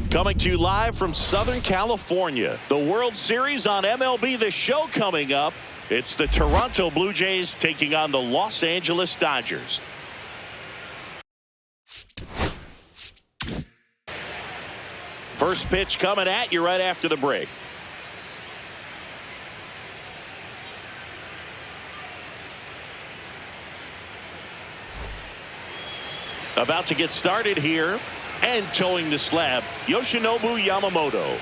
Coming to you live from Southern California. The World Series on MLB The Show coming up. It's the Toronto Blue Jays taking on the Los Angeles Dodgers. First pitch coming at you right after the break. About to get started here. And towing the slab, Yoshinobu Yamamoto.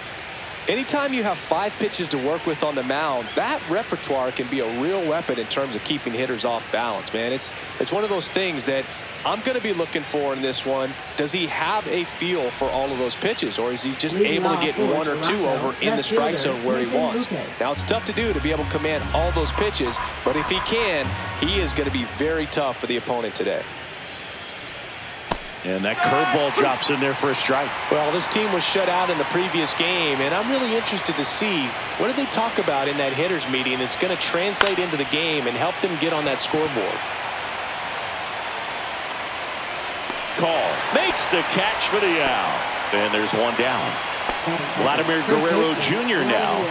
Anytime you have 5 pitches to work with on the mound, that repertoire can be a real weapon in terms of keeping hitters off balance, man. It's one of those things that I'm going to be looking for in this one. Does he have a feel for all of those pitches, or is he just able to get 1 or 2 over in the strike zone where he wants? Now, it's tough to do to be able to command all those pitches, but if he can, he is going to be very tough for the opponent today. And that curveball drops in there for a strike. Well, this team was shut out in the previous game, and I'm really interested to see what did they talk about in that hitters meeting that's going to translate into the game and help them get on that scoreboard. Call makes the catch for the out. And there's one down. Vladimir Guerrero Jr. now.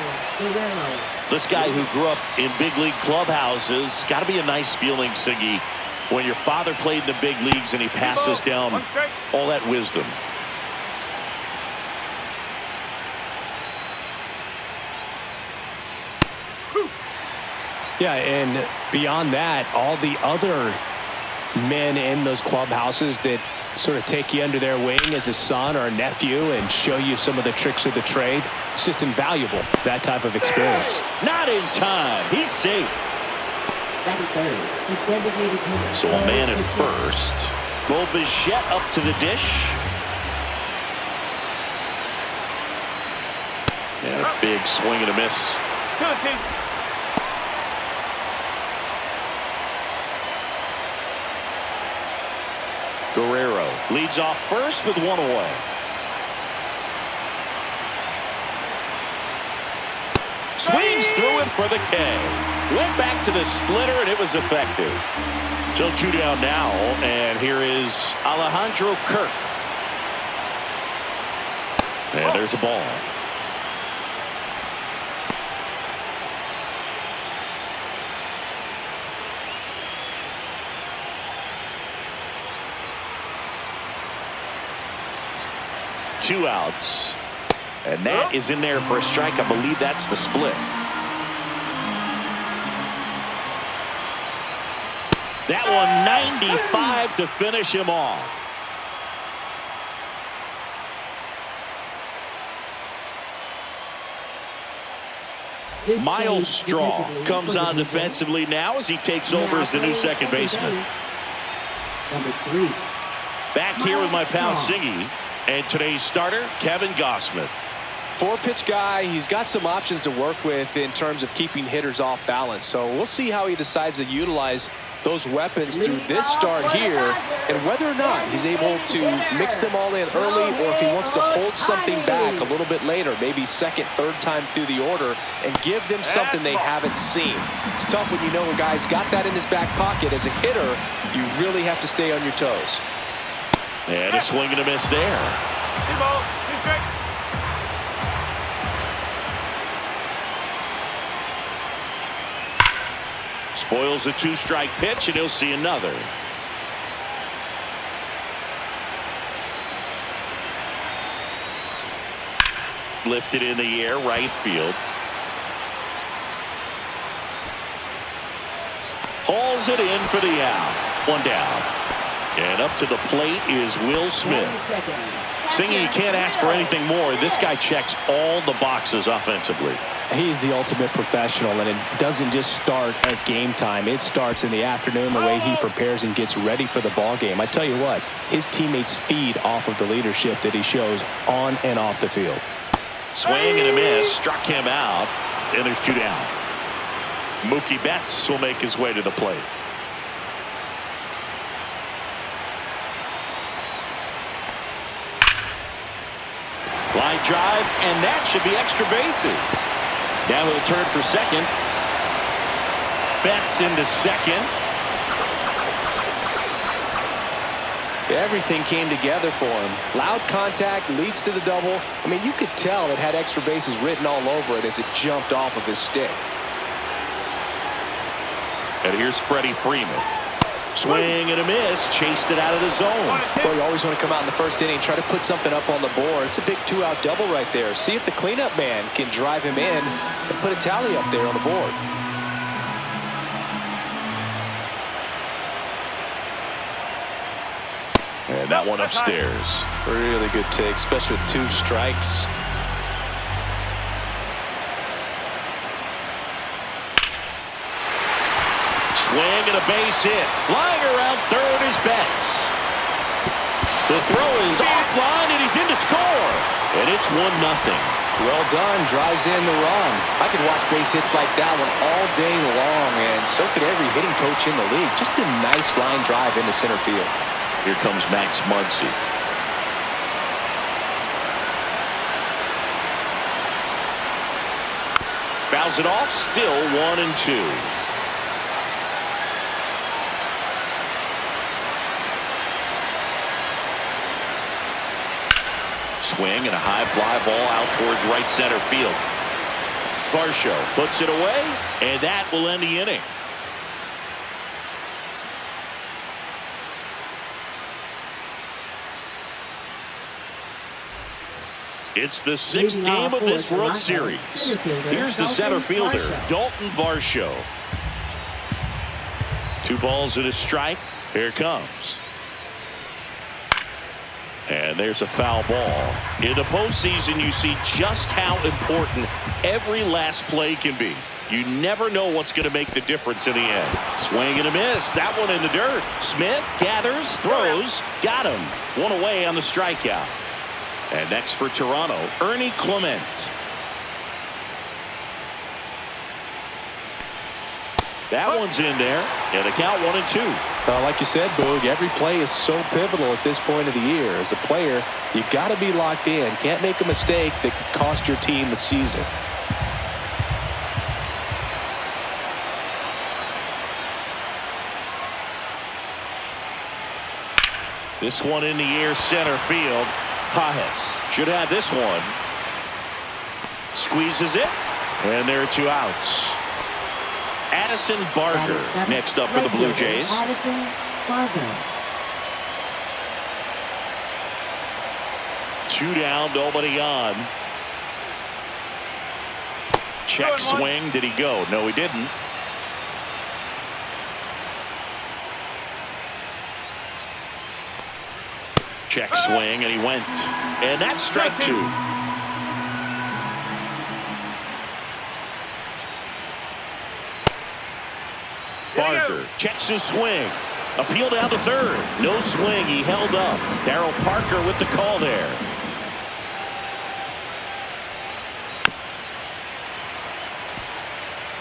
This guy who grew up in big league clubhouses. Got to be a nice feeling, Siggy, when your father played in the big leagues and he passes down all that wisdom. Yeah, and beyond that, all the other men in those clubhouses that sort of take you under their wing as a son or a nephew and show you some of the tricks of the trade. It's just invaluable, that type of experience. Not in time. He's safe. So a man at first. Bo Bichette up to the dish. And a big swing and a miss. Guerrero leads off first with 1 away. Swings through it for the K. Went back to the splitter, and it was effective. So 2 down now, and here is Alejandro Kirk. And there's a ball. Two outs. And that is in there for a strike. I believe that's the split. That one 95 to finish him off. Miles Straw comes on defensively now as he takes over as the new second baseman. Back here with my pal Siggy. And today's starter, Kevin GAUSMAN. 4-pitch guy. He's got some options to work with in terms of keeping hitters off balance. So we'll see how he decides to utilize those weapons through this start here, and whether or not he's able to mix them all in early, or if he wants to hold something back a little bit later, maybe second, third time through the order, and give them something they haven't seen. It's tough when you know a guy's got that in his back pocket. As a hitter, you really have to stay on your toes. And a swing and a miss there. Spoils the 2-strike pitch, and he'll see another. Lifted in the air, right field. Hauls it in for the out. 1 down. And up to the plate is Will Smith. Singing, you can't ask for anything more. This guy checks all the boxes offensively. He's the ultimate professional, and it doesn't just start at game time. It starts in the afternoon, the way he prepares and gets ready for the ball game. I tell you what, his teammates feed off of the leadership that he shows on and off the field. Swing and a miss, struck him out, and there's 2 down. Mookie Betts will make his way to the plate. Line drive, and that should be extra bases. Now he'll turn for second. Betts into second. Everything came together for him. Loud contact leads to the double. I mean, you could tell it had extra bases written all over it as it jumped off of his stick. And here's Freddie Freeman. Swing and a miss. Chased it out of the zone. Boy, you always want to come out in the first inning, try to put something up on the board. It's a big two-out double right there. See if the cleanup man can drive him in and put a tally up there on the board. And that one upstairs. Really good take, especially with 2 strikes. Swing and a base hit. Flying around third is Betts. The throw is offline and he's in to score. And it's 1-0. Well done, drives in the run. I could watch base hits like that one all day long, and so could every hitting coach in the league. Just a nice line drive into center field. Here comes Max Muncy. Fouls it off, still 1-2. Swing and a high fly ball out towards right center field. Varsho puts it away, and that will end the inning. It's the 6th game of this World Series. Here's the center fielder, Dalton Varsho. 2 balls and a strike. Here it comes. And there's a foul ball. In the postseason, you see just how important every last play can be. You never know what's going to make the difference in the end. Swing and a miss. That one in the dirt. Smith gathers, throws, got him. 1 away on the strikeout. And next for Toronto, Ernie Clement. That one's in there, and the count 1-2. Like you said, Boog, every play is so pivotal at this point of the year. As a player, you've got to be locked in. Can't make a mistake that could cost your team the season. This one in the air, center field. Pajes should have this one. Squeezes it, and there are 2 outs. Addison Barger next up for the Blue Jays. Addison Barger. 2 down, nobody on. Check swing. Did he go? No, he didn't. Check swing, and he went. And that's strike 2. Barger checks his swing. Appeal down to third. No swing. He held up. Darryl Parker with the call there.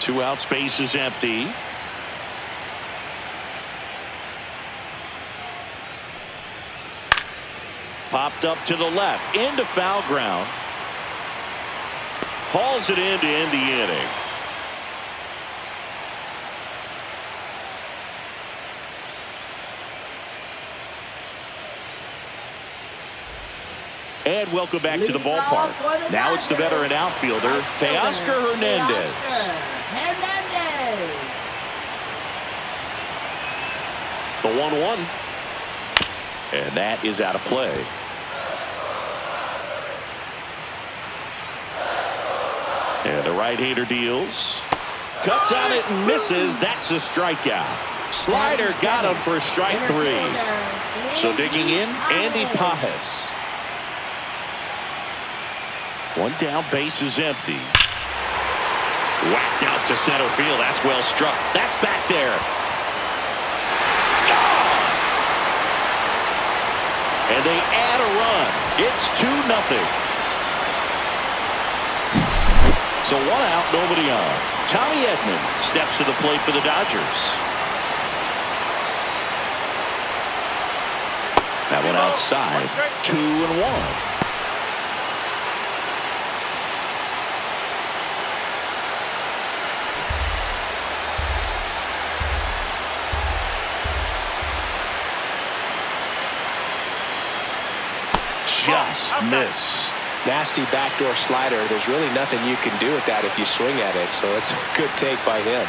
Two out, space is empty. Popped up to the left. Into foul ground. Hauls it in to end the inning. And welcome back to the ballpark. Now it's the veteran outfielder, Teoscar Hernandez. The 1-1. And that is out of play. And the right-hander deals. Cuts on it and misses. That's a strikeout. Slider got him for strike 3. So digging in, Andy Pajes. 1 down, base is empty. Whacked out to center field. That's well struck. That's back there. Gone! And they add a run. It's 2-0. So 1 out, nobody on. Tommy Edman steps to the plate for the Dodgers. That one outside. 2-1. just missed. Nasty backdoor slider. There's really nothing you can do with that if you swing at it. So it's a good take by him.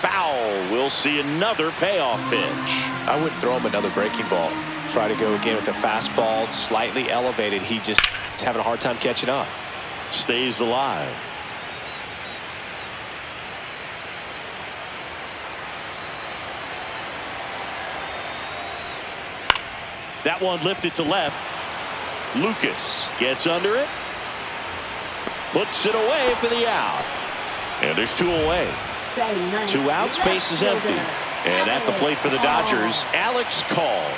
Foul. We'll see another payoff pitch. I wouldn't throw him another breaking ball. Try to go again with the fastball, slightly elevated. He just is having a hard time catching up. Stays alive. That one lifted to left. Lucas gets under it. Puts it away for the out. And there's two away. 2 outs, base is empty. And at the plate for the Dodgers, Alex Call.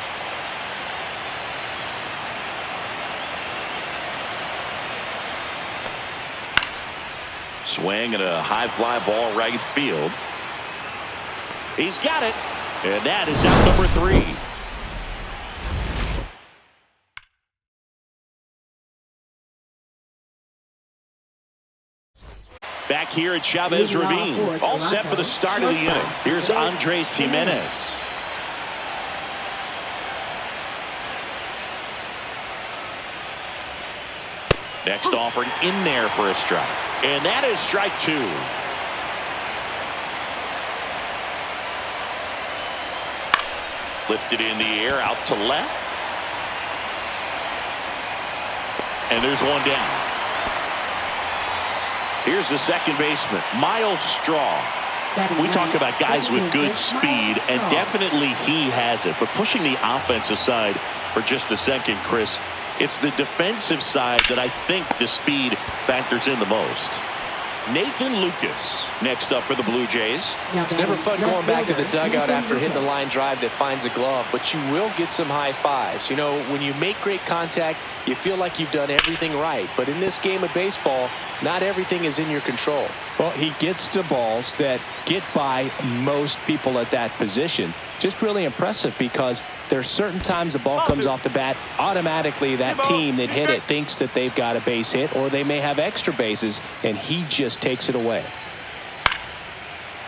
Swing and a high fly ball right field. He's got it. And that is out number 3. Back here at Chavez Ravine. All set for the start of the inning. Here's Andres Jimenez. Next offering in there for a strike. And that is strike 2. Lifted in the air out to left. And there's one down. Here's the second baseman, Miles Straw. We talk about guys with good speed, and definitely he has it. But pushing the offensive side for just a second, Chris, it's the defensive side that I think the speed factors in the most. Nathan Lucas next up for the Blue Jays. It's never fun going back to the dugout after hitting a line drive that finds a glove, but you will get some high fives. You know, when you make great contact, you feel like you've done everything right. But in this game of baseball, not everything is in your control. Well, he gets to balls that get by most people at that position. Just really impressive because there's certain times the ball comes off the bat, automatically that team that hit it thinks that they've got a base hit or they may have extra bases, and he just takes it away.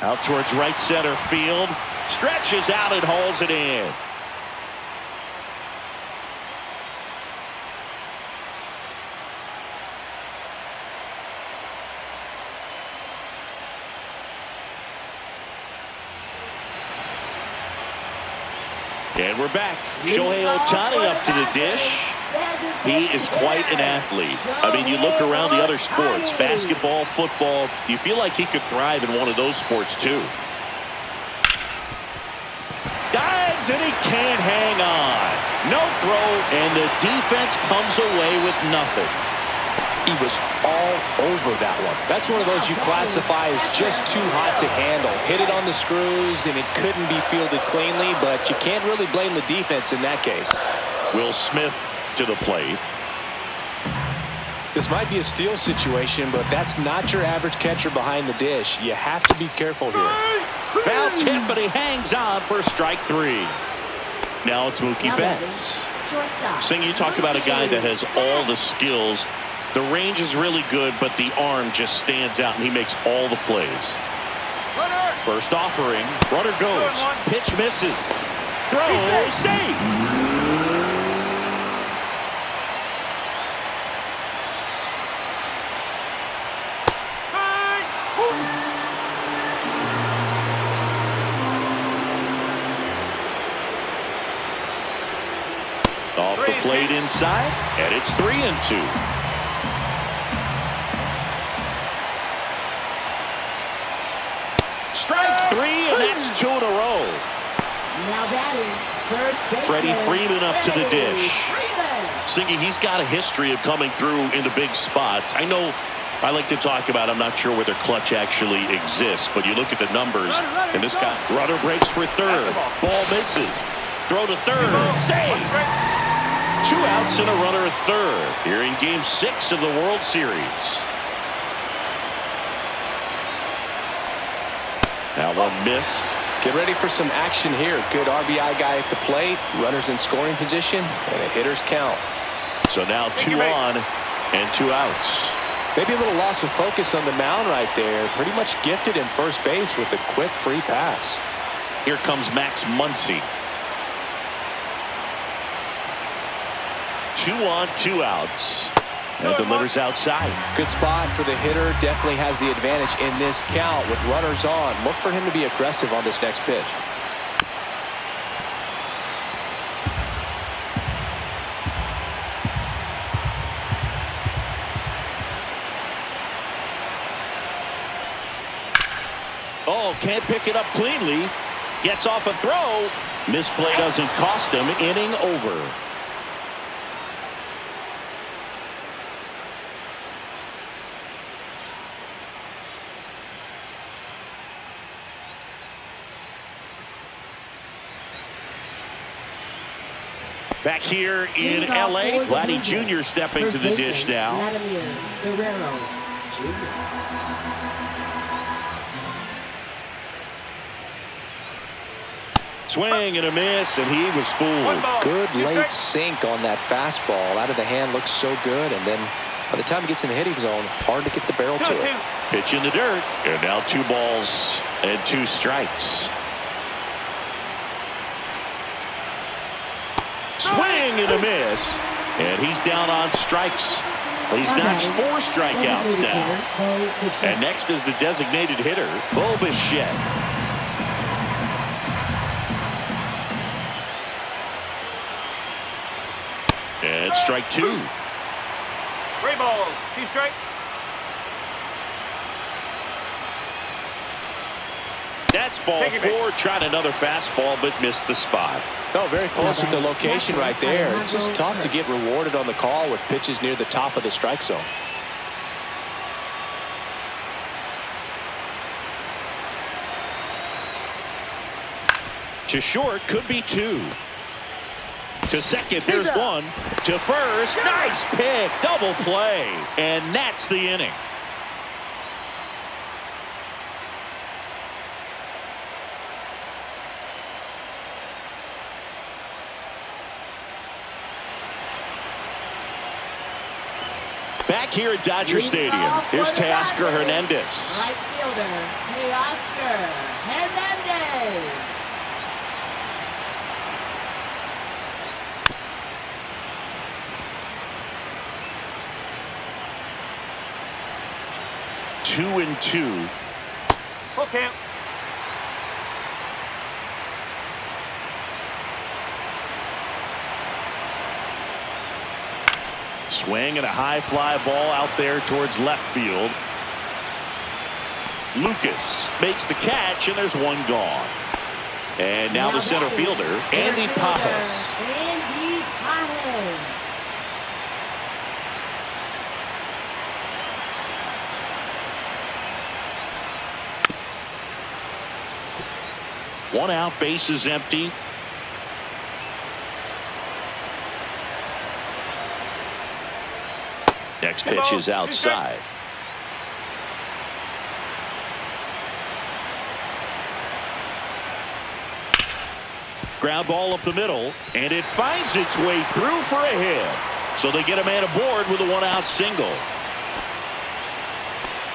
Out towards right center field. Stretches out and hauls it in. And we're back. Shohei Ohtani up to the dish. He is quite an athlete. I mean, you look around the other sports, basketball, football, you feel like he could thrive in one of those sports too. Dives and he can't hang on. No throw, and the defense comes away with nothing. He was all over that one. That's one of those you classify as just too hot to handle. Hit it on the screws, and it couldn't be fielded cleanly, but you can't really blame the defense in that case. Will Smith to the plate. This might be a steal situation, but that's not your average catcher behind the dish. You have to be careful here. Foul tip, but he hangs on for strike 3. Now it's Mookie Betts. Sing, you talk about a guy that has all the skills. The range is really good, but the arm just stands out, and he makes all the plays. First offering. Runner goes. Pitch misses. Throw. Save. Off the plate inside, and it's 3-2. Strike 3, and that's 2 in a row. Now batting, first baseman, Freddie Freeman up to the dish. Freeman. Singy, he's got a history of coming through into big spots. I know I like to talk about, I'm not sure whether clutch actually exists, but you look at the numbers, and this guy, runner breaks for third. Ball misses. Throw to third. Save. 2 outs and a runner at third here in Game 6 of the World Series. That one missed. Get ready for some action here. Good RBI guy at the plate. Runners in scoring position, and a hitter's count. So now 2 on and 2 outs. Maybe a little loss of focus on the mound right there. Pretty much gifted in first base with a quick free pass. Here comes Max Muncy. 2 on, 2 outs. And delivers outside. Good spot for the hitter. Definitely has the advantage in this count with runners on. Look for him to be aggressive on this next pitch. Oh, can't pick it up cleanly. Gets off a throw. Misplay doesn't cost him. Inning over. Back here in L.A., Vladdy Jr. stepping to the dish now. Swing and a miss, and he was fooled. Good late sink on that fastball. Out of the hand, looks so good, and then by the time he gets in the hitting zone, hard to get the barrel to it. Pitch in the dirt, and now 2 balls and 2 strikes. Swing and a miss, and he's down on strikes. He's notched 4 strikeouts now. And next is the designated hitter, Bo Bichette. And strike 2. 3 balls, 2 strikes. That's ball 4. Tried another fastball, but missed the spot. No, very close with the location right there. It's just tough to get rewarded on the call with pitches near the top of the strike zone. To short, could be 2. To second, there's 1. To first, nice pick, double play. And that's the inning. Back here at Dodger Stadium, here's Teoscar Hernandez. Right fielder, Teoscar Hernandez. Two and 2. Full count. Swing and a high fly ball out there towards left field. Lucas makes the catch, and there's 1 gone. And now the center fielder, Andy Pajas. Andy Pajas. One out, bases empty. Next pitch is outside. Ground ball up the middle, and it finds its way through for a hit. So they get a man aboard with a 1-out single.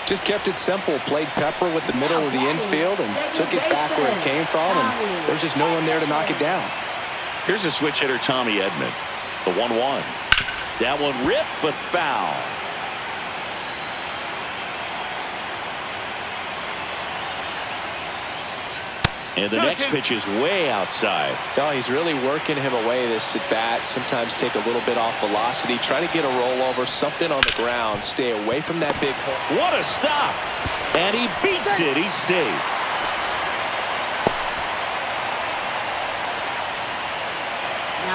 Just kept it simple. Played pepper with the middle of the infield and took it back where it came from, and there's just no one there to knock it down. Here's a switch hitter, Tommy Edman. The 1-1. That one ripped, but foul. And the next pitch is way outside. No, he's really working him away this at bat. Sometimes take a little bit off velocity. Try to get a rollover, something on the ground. Stay away from that big hole. What a stop. And he beats it. He's safe.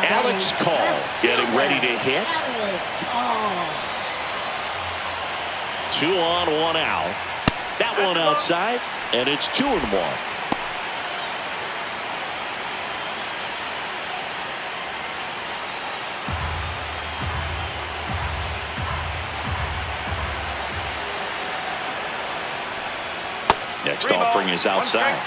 Alex Call getting ready to hit. 2 on, 1 out. That one outside, and it's 2-1. Next offering is outside.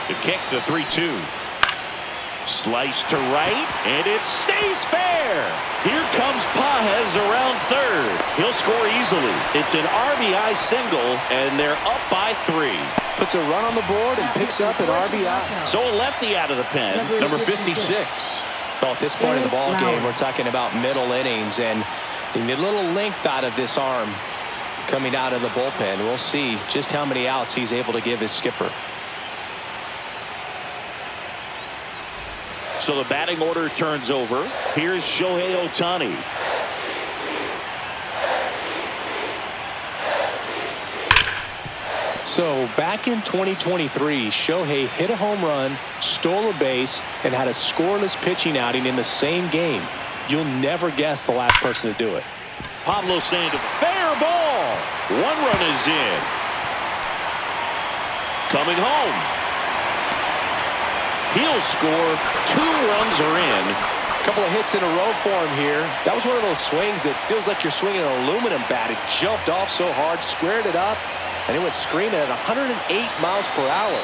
The kick, the 3-2. Slice to right, and it stays fair. Here comes Pages around third. He'll score easily. It's an RBI single, and they're up by 3. Puts a run on the board and picks up an RBI. So a lefty out of the pen, number 56. Well, at this point in the ball game, we're talking about middle innings, and you need a little length out of this arm coming out of the bullpen. We'll see just how many outs he's able to give his skipper. So the batting order turns over. Here's Shohei Ohtani. So back in 2023, Shohei hit a home run, stole a base, and had a scoreless pitching outing in the same game. You'll never guess the last person to do it. Pablo Sandoval, fair ball. 1 run is in. Coming home. He'll score. 2 runs are in. A couple of hits in a row for him here. That was one of those swings that feels like you're swinging an aluminum bat. It jumped off so hard, squared it up, and it went screaming at 108 miles per hour.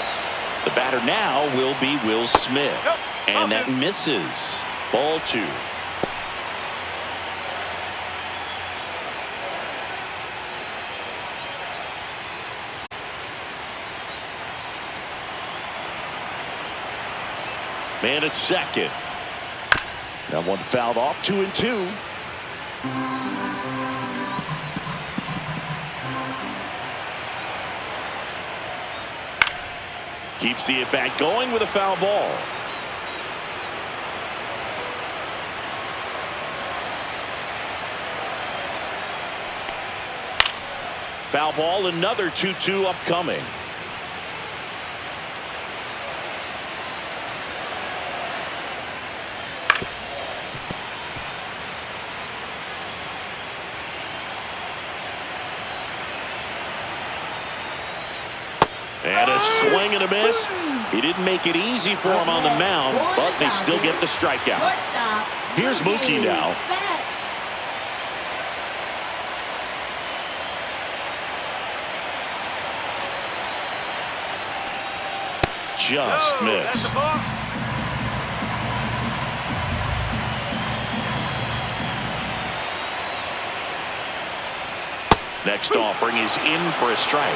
The batter now will be Will Smith. And that misses. Ball 2. Man at second. That one fouled off. 2-2. Keeps the at-bat going with a foul ball. Foul ball, another 2-2 upcoming. And a swing and a miss. He didn't make it easy for him on the mound, but they still get the strikeout. Here's Mookie now. Just missed. Next offering is in for a strike.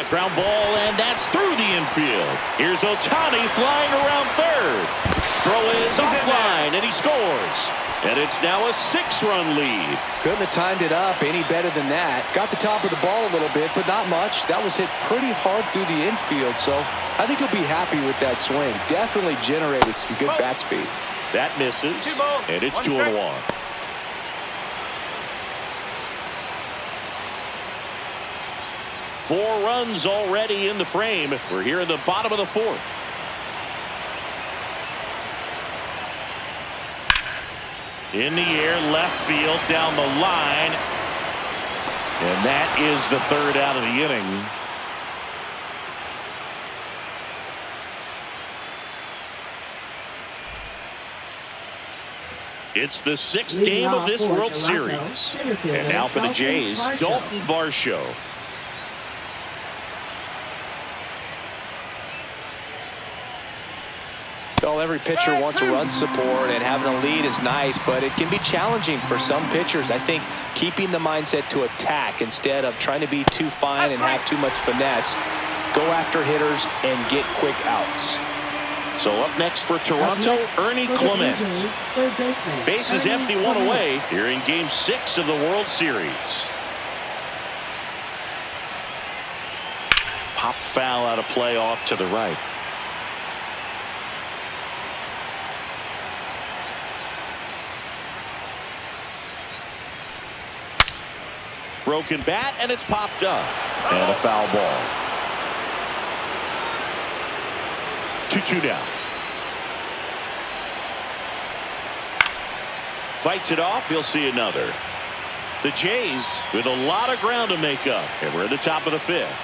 Ground ball, and that's through the infield. Here's Ohtani flying around third. Throw is offline, and he scores. And it's now a 6-run lead. Couldn't have timed it up any better than that. Got the top of the ball a little bit, but not much. That was hit pretty hard through the infield, so I think he'll be happy with that swing. Definitely generated some good bat speed. That misses, and it's 2-1. Four runs already in the frame. We're here in the bottom of the 4th. In the air, left field, down the line. And that is the 3rd out of the inning. It's the 6th game of this World Series. And now for the Jays, Dalton Varsho. Well, every pitcher wants a run support, and having a lead is nice, but it can be challenging for some pitchers. I think keeping the mindset to attack instead of trying to be too fine and have too much finesse. Go after hitters and get quick outs. So up next for Toronto, Ernie Clement. Base is empty, 1 away here in Game 6 of the World Series. Pop foul out of play off to the right. Broken bat, and it's popped up. And a foul ball. 2-2 now. Fights it off. He'll see another. The Jays with a lot of ground to make up. And we're at the top of the 5th.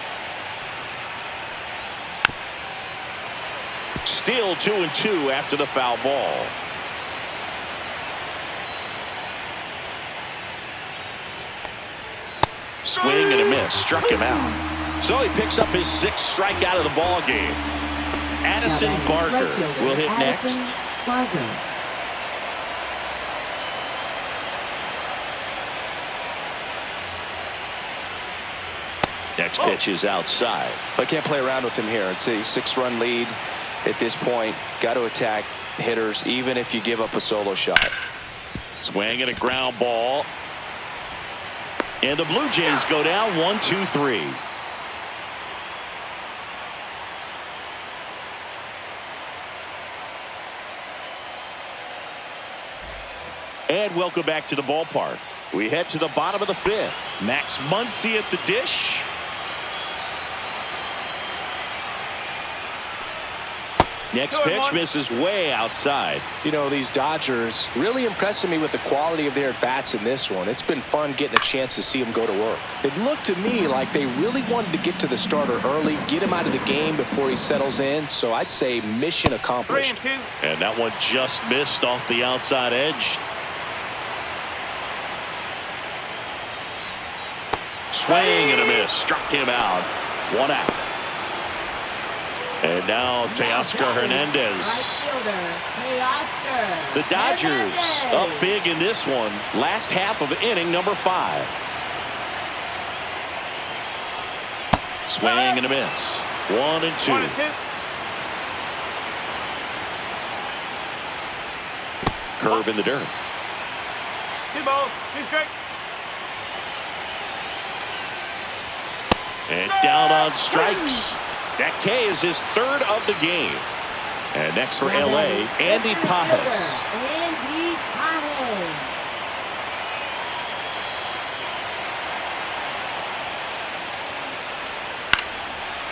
Still 2-2 after the foul ball. Swing and a miss. Struck him out. So he picks up his 6th strikeout of the ball game. Addison Barker will hit next. Next pitch is outside. I can't play around with him here. It's a 6-run lead at this point. Got to attack hitters even if you give up a solo shot. Swing and a ground ball. And the Blue Jays go down 1-2-3. And welcome back to the ballpark. We head to the bottom of the 5th. Max Muncy at the dish. Next pitch misses way outside. You know, these Dodgers really impressing me with the quality of their bats in this one. It's been fun getting a chance to see them go to work. It looked to me like they really wanted to get to the starter early, get him out of the game before he settles in. So I'd say mission accomplished. 3-2. And that one just missed off the outside edge. Swing and a miss. Struck him out. 1 out. And now Teoscar Hernandez. The Dodgers up big in this one. Last half of inning number 5. Swing and a miss. 1-2. 1-2. Curve in the dirt. 2 balls, 2 strikes. And down on strikes. That K is his 3rd of the game. And next for LA, Andy Pajes.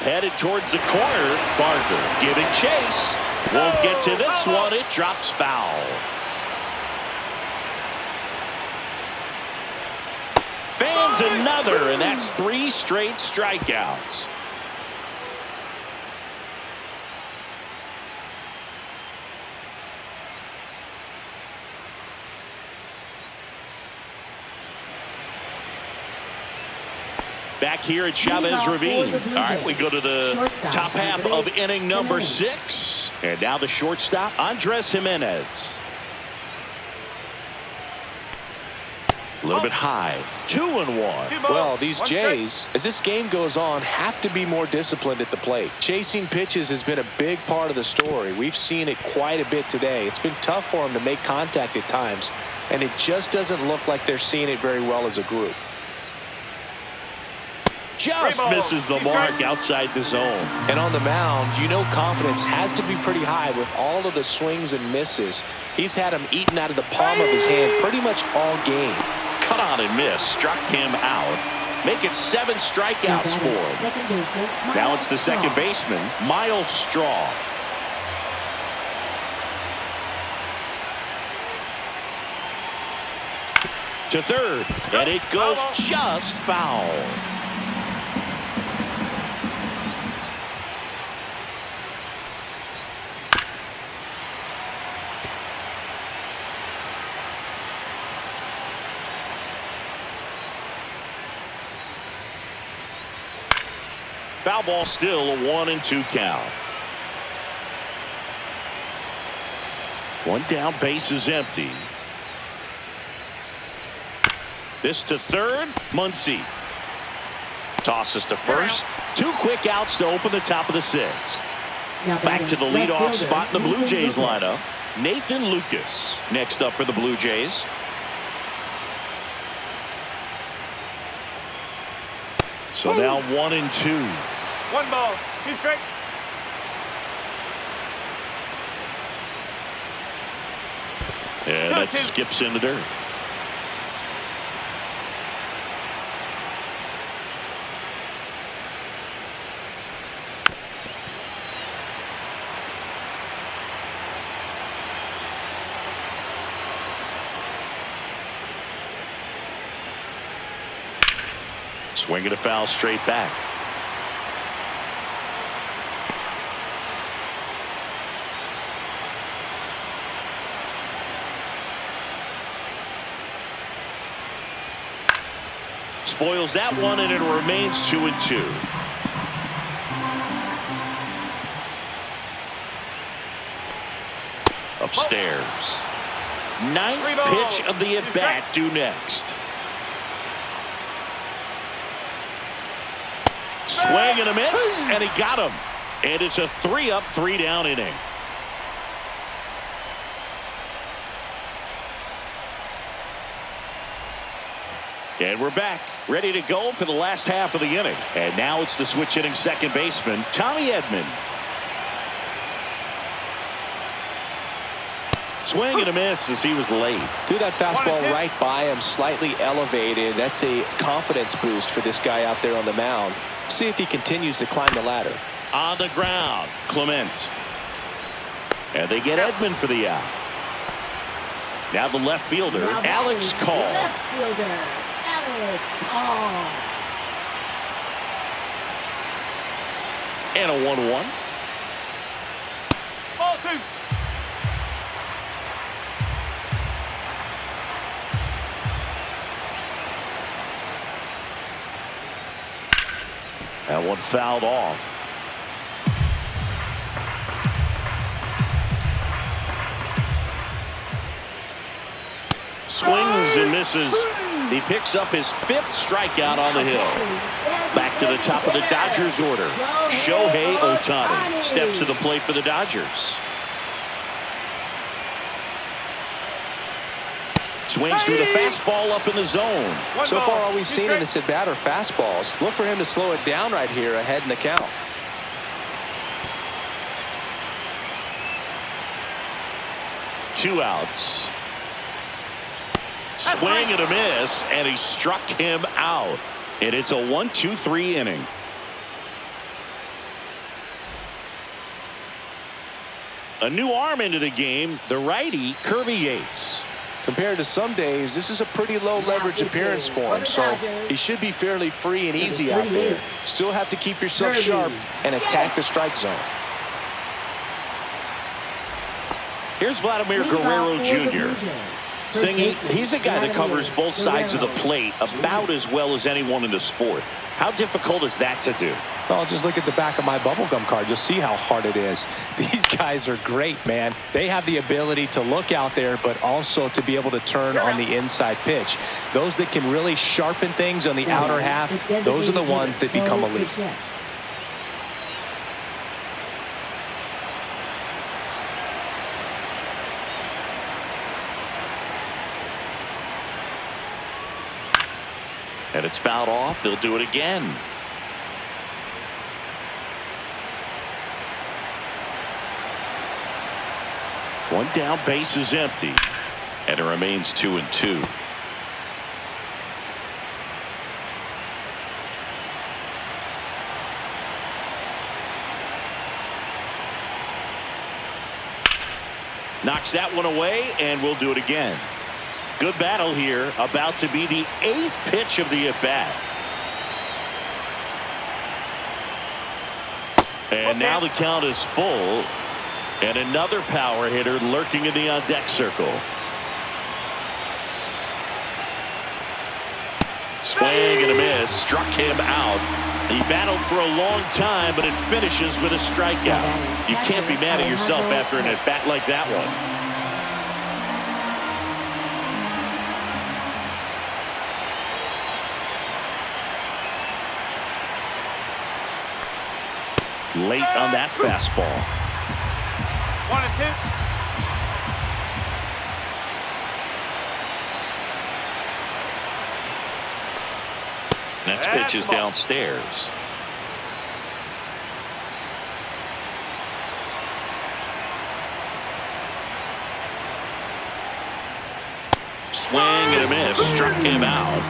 Headed towards the corner. Barker giving chase. Won't get to this one. It drops foul. Fans another, and that's 3 straight strikeouts. Back here at Chavez Ravine. All right, we go to the top half of inning number 6. And now the shortstop, Andres Jimenez. A little bit high. 2-1. Well, these Jays, as this game goes on, have to be more disciplined at the plate. Chasing pitches has been a big part of the story. We've seen it quite a bit today. It's been tough for them to make contact at times, and it just doesn't look like they're seeing it very well as a group. Just misses the mark outside the zone. And on the mound, you know confidence has to be pretty high with all of the swings and misses. He's had them eaten out of the palm of his hand pretty much all game. Cut on and miss. Struck him out. Make it 7 strikeouts for him. Now it's the second baseman, Miles Straw. To third, and it goes just foul. Foul ball, still a 1-2 count. 1 down, base is empty. This to third, Muncy. Tosses to first. 2 quick outs to open the top of the 6th. Back to the leadoff spot in the Blue Jays lineup, Nathan Lucas. Next up for the Blue Jays. So now 1-2. 1 ball, 2 strikes. And that skips in the dirt. Swing and a foul straight back. spoils that one, and it remains 2-2. Upstairs. Ninth pitch of the at-bat due next. Swing and a miss, and he got him. And it's a 3-up, 3-down inning. And we're back, ready to go for the last half of the inning. And now it's the switch hitting second baseman, Tommy Edman. Swing and a miss as he was late. Threw that fastball right by him, slightly elevated. That's a confidence boost for this guy out there on the mound. See if he continues to climb the ladder. On the ground, Clement. And they get Edman for the out. Now the left fielder, Alex Call. Left fielder, Alex Call. And a 1-1. Ball 2. That one fouled off. Swings and misses. He picks up his 5th strikeout on the hill. Back to the top of the Dodgers order. Shohei Ohtani steps to the plate for the Dodgers. Swings through the fastball up in the zone. So far, all we've seen in this at-bat are fastballs. Look for him to slow it down right here ahead in the count. Two outs. Swing and a miss, and he struck him out. And it's a 1-2-3 inning. A new arm into the game, the righty, Kirby Yates. Compared to some days, this is a pretty low leverage appearance for him, so he should be fairly free and easy out there. Still have to keep yourself sharp and attack the strike zone. Here's Vladimir Guerrero Jr. Singy, he's a guy that covers both sides of the plate about as well as anyone in the sport. How difficult is that to do? Well, just look at the back of my bubblegum card. You'll see how hard it is. These guys are great, man. They have the ability to look out there, but also to be able to turn on the inside pitch. Those that can really sharpen things on the outer half, those are the ones that become elite. And it's fouled off. They'll do it again. One down, base is empty. And it remains 2-2. Knocks that one away, and we'll do it again. Good battle here, about to be the 8th pitch of the at-bat. And now the count is full. And another power hitter lurking in the on-deck circle. Swing and a miss, struck him out. He battled for a long time, but it finishes with a strikeout. You can't be mad at yourself after an at-bat like that one. Late on that fastball. 1-2. Next pitch is downstairs. Swing and a miss, struck him out.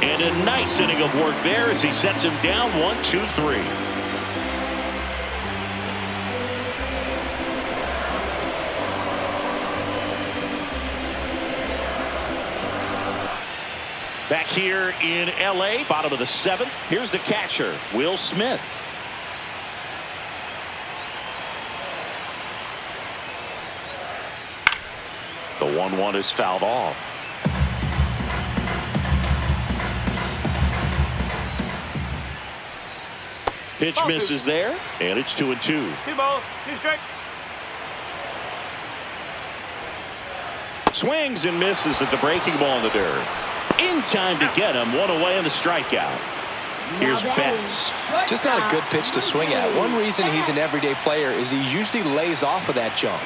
And a nice inning of work there as he sets him down 1-2-3. Back here in L.A., bottom of the 7th. Here's the catcher, Will Smith. The 1-1 is fouled off. Pitch Ball misses there, and it's 2-2. 2 balls, 2 strikes. Swings and misses at the breaking ball in the dirt. In time to get him. One away on the strikeout. Here's Betts. Just not a good pitch to swing at. One reason he's an everyday player is he usually lays off of that junk.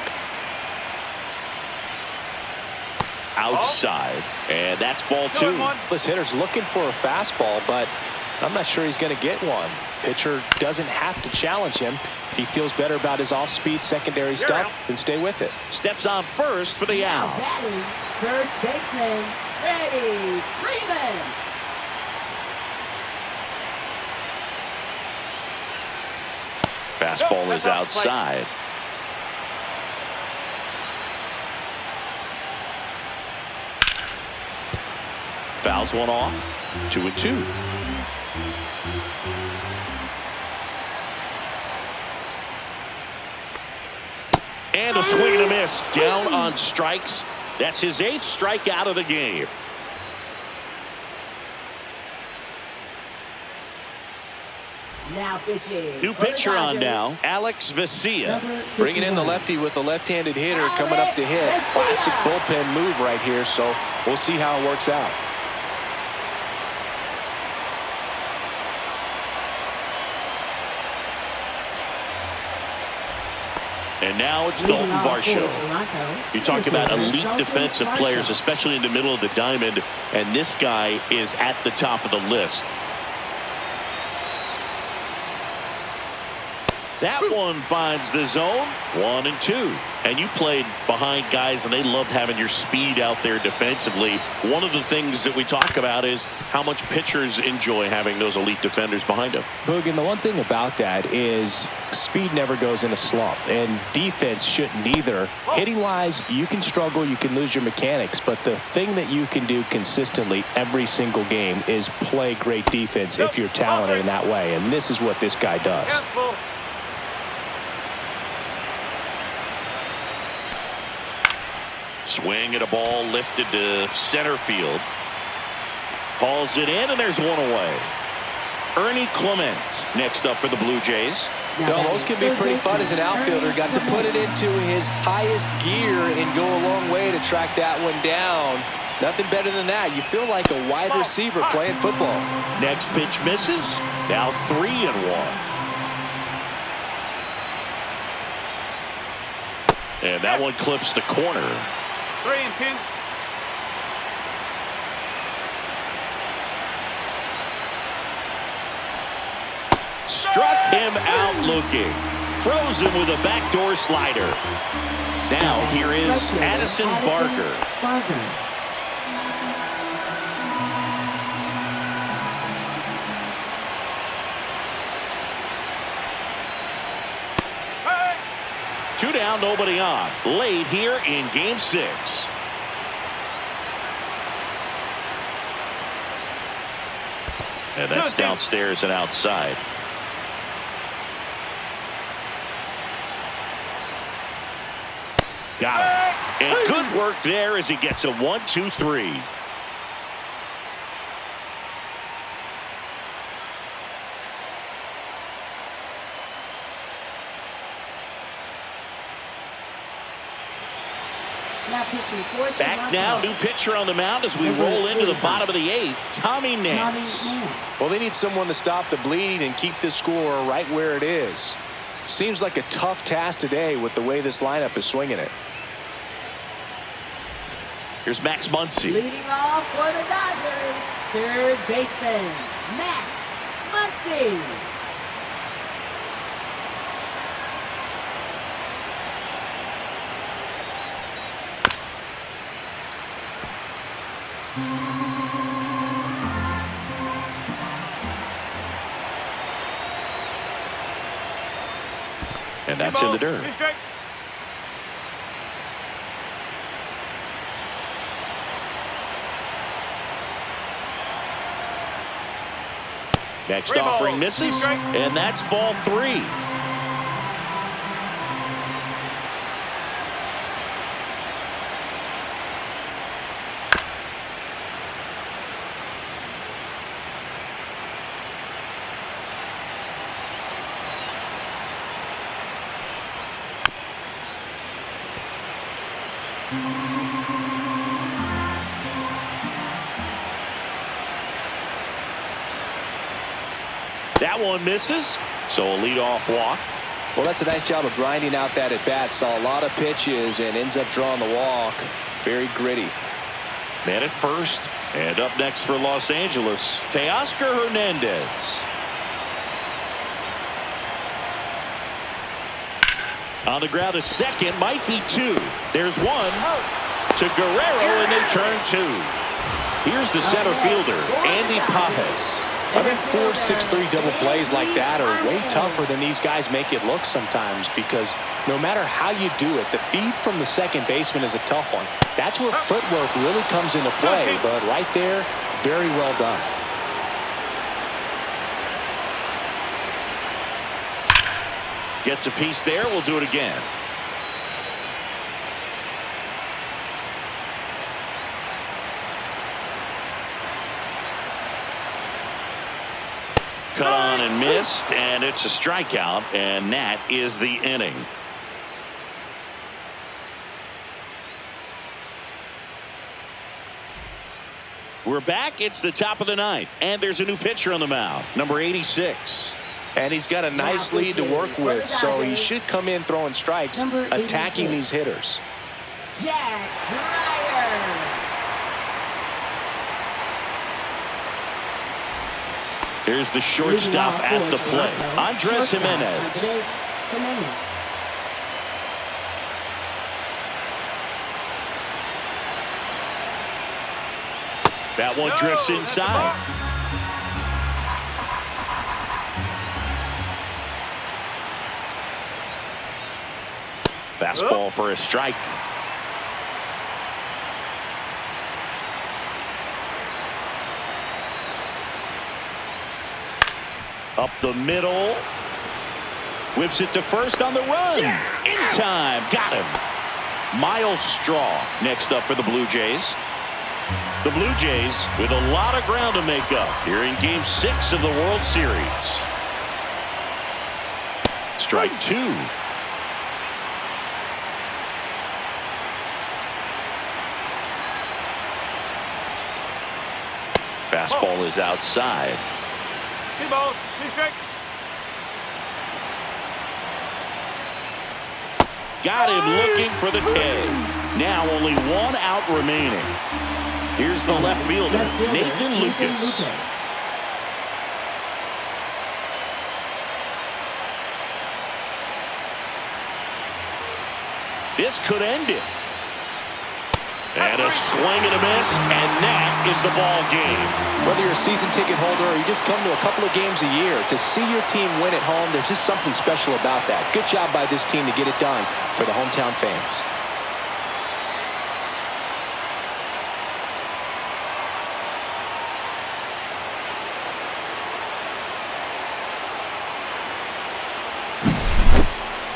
Outside, and that's ball 2. This hitter's looking for a fastball, but I'm not sure he's going to get one. Pitcher doesn't have to challenge him. If he feels better about his off-speed secondary stuff, then stay with it. Steps on first for the out. Batting, first baseman, Freddie Freeman. Fastball is outside. Fouls one off. 2-2. And a swing and a miss. Down on strikes. That's his 8th strikeout of the game. Now pitching. New pitcher on now, Alex Vesia. Bringing in the lefty with a left-handed hitter coming up to hit. Classic bullpen move right here, so we'll see how it works out. And now it's Dalton Varsho. You talk about elite defensive players, especially in the middle of the diamond, and this guy is at the top of the list. That one finds the zone. 1-2. And you played behind guys, and they loved having your speed out there defensively. One of the things that we talk about is how much pitchers enjoy having those elite defenders behind them. Boog, and the one thing about that is speed never goes in a slump, and defense shouldn't either. Hitting-wise, you can struggle, you can lose your mechanics, but the thing that you can do consistently every single game is play great defense if you're talented in that way, and this is what this guy does. Swing at a ball lifted to center field. Hauls it in, and there's one away. Ernie Clement next up for the Blue Jays. Well, those can be pretty fun as an outfielder. Got to put it into his highest gear and go a long way to track that one down. Nothing better than that. You feel like a wide receiver playing football. Next pitch misses. Now 3-1. And that one clips the corner. 3-2. Struck him out looking. Froze him with a backdoor slider. Now here is Addison Barker. Two down, nobody on. Late here in Game 6. And that's downstairs and outside. Got it. And good work there as he gets a 1-2-3. Back now, new pitcher on the mound as we roll into the bottom of the 8th. Tommy Nance. Well, they need someone to stop the bleeding and keep the score right where it is. Seems like a tough task today with the way this lineup is swinging it. Here's Max Muncy. Leading off for the Dodgers, third baseman, Max Muncy. And that's in the dirt. Next offering misses, and that's ball 3. That one misses, so a leadoff walk. Well, that's a nice job of grinding out that at bat. Saw a lot of pitches and ends up drawing the walk. Very gritty. Man at first, and up next for Los Angeles, Teoscar Hernandez. On the ground, a second, might be two. There's one to Guerrero, and they turn two. Here's the center fielder, Andy Pajes. I think 4-6-3 double plays like that are way tougher than these guys make it look sometimes, because no matter how you do it, the feed from the second baseman is a tough one. That's where footwork really comes into play, but right there, very well done. Gets a piece there. We'll do it again. Cut on and missed, and it's a strikeout, and that is the inning. We're back. It's the top of the ninth, and there's a new pitcher on the mound, number 86. And he's got a nice lead to work with, so he should come in throwing strikes, attacking these hitters. Jack Dreyer. Here's the shortstop at the plate, Andres Jimenez. That one drifts inside. Fastball for a strike. Up the middle. Whips it to first on the run. In time. Got him. Miles Straw next up for the Blue Jays. The Blue Jays with a lot of ground to make up here in Game 6 of the World Series. Strike two. Fastball is outside. 2 balls, 2 strikes. Got him looking for the K. Now only one out remaining. Here's the left fielder, Nathan Lucas. This could end it. And a swing and a miss, and that is the ball game. Whether you're a season ticket holder or you just come to a couple of games a year, to see your team win at home, there's just something special about that. Good job by this team to get it done for the hometown fans.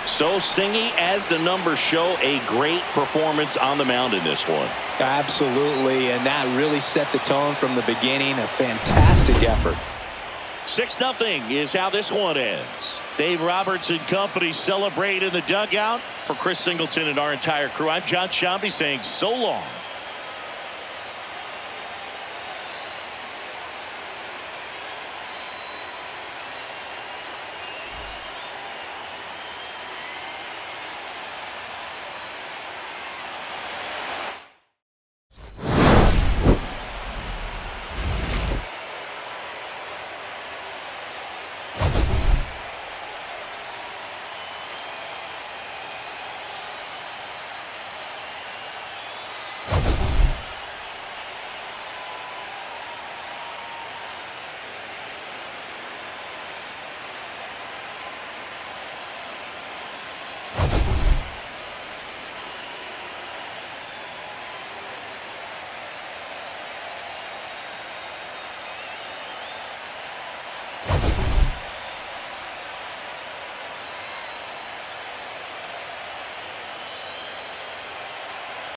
So Singy, as the numbers show, a great performance on the mound in this one. Absolutely, and that really set the tone from the beginning. A fantastic effort. 6-0 is how this one ends. Dave Roberts and company celebrate in the dugout. For Chris Singleton and our entire crew, I'm John Shambi saying so long.